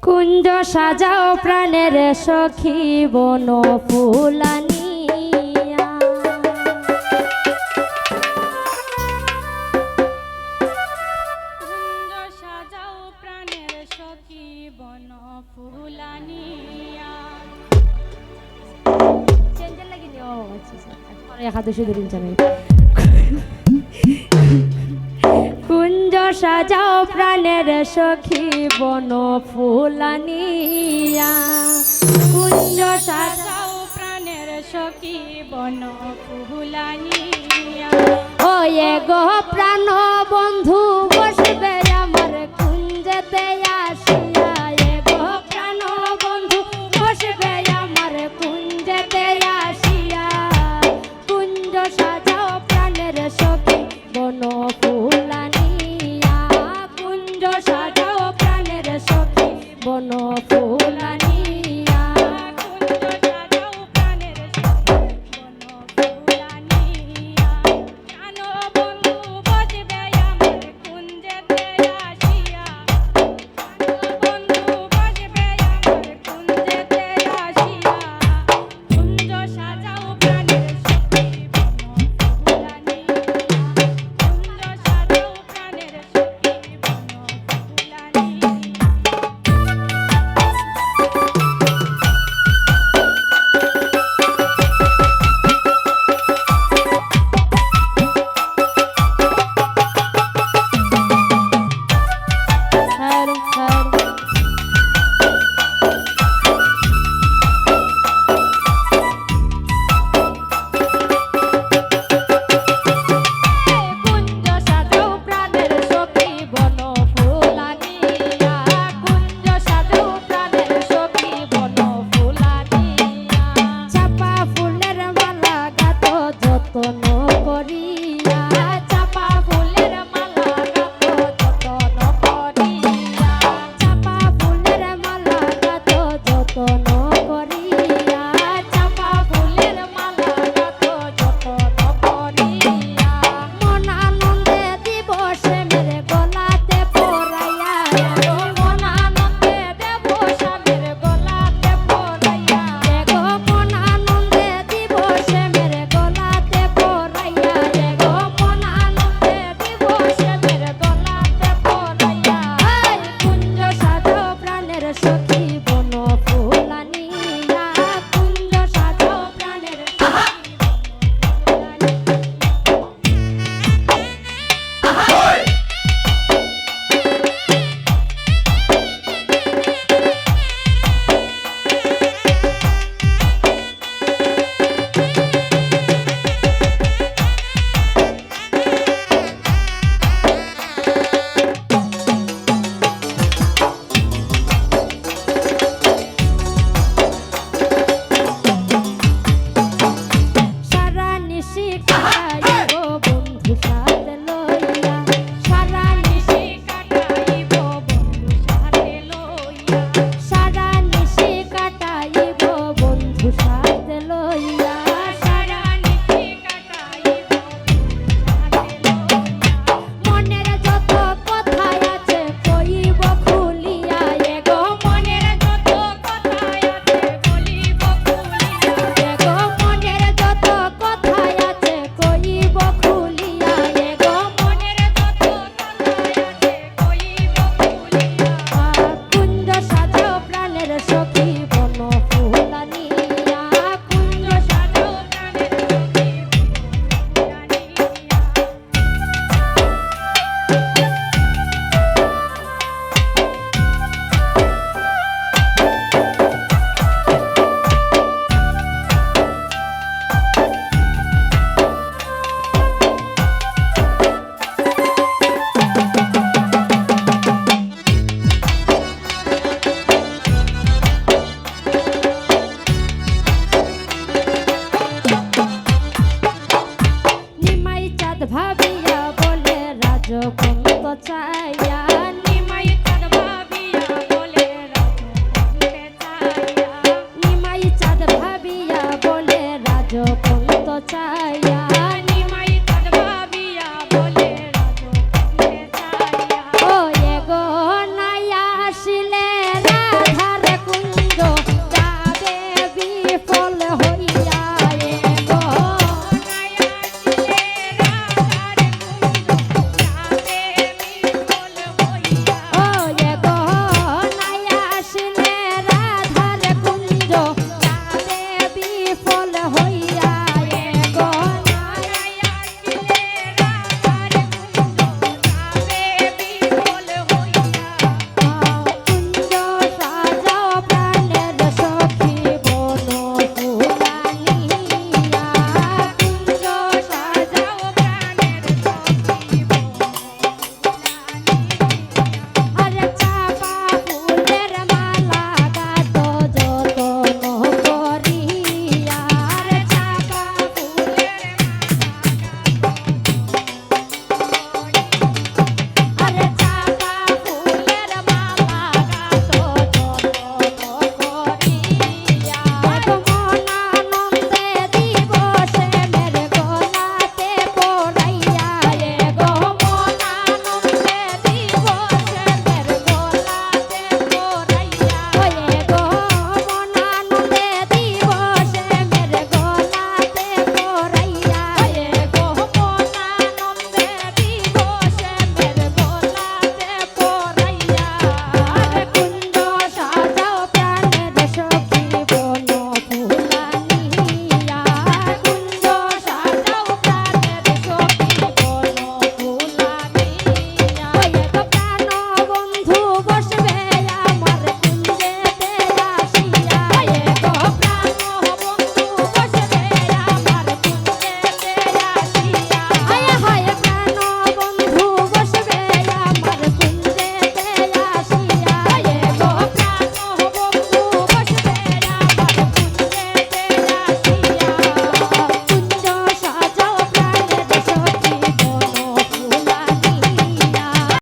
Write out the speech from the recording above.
কুঞ্জ সাজাও প্রাণের সখী বন ফুলানিয়া। কুঞ্জ সাজাও প্রাণের সখী বন ফুলানিয়া। চেঞ্জের লাগি নি ও আচ্ছা আর একাদশী ধরিন জানাই। কুঞ্জ সাজাও প্রাণের সখী বন ফুলানিয়া। কুঞ্জ সাজাও সাজাও প্রাণের সখী বন ফুলানিয়া। ও এ গো প্রাণ বন্ধু বসবে আমার কুঞ্জেতে আসিয়া। এ গো প্রাণ বন্ধু বসবে আমার কুঞ্জেতে আসিয়া। কুঞ্জ সাজাও প্রাণের সখী বন ফুলানিয়া। কুঞ্জ সাজাও প্রাণের সখী বন ফুলানিয়া। কুঞ্জ সাজাও প্রাণের সখী বন ফুলানিয়া। প্রাণ বন্ধু বসবে আমার কুঞ্জেতে আসিয়া। প্রাণ বন্ধু বসবে আমার কুঞ্জেতে আসিয়া। কুঞ্জ সাজাও প্রাণের সখী বন ফুলানিয়া। কুঞ্জ সাজাও প্রাণের সখী বন ফুলানিয়া। হর হর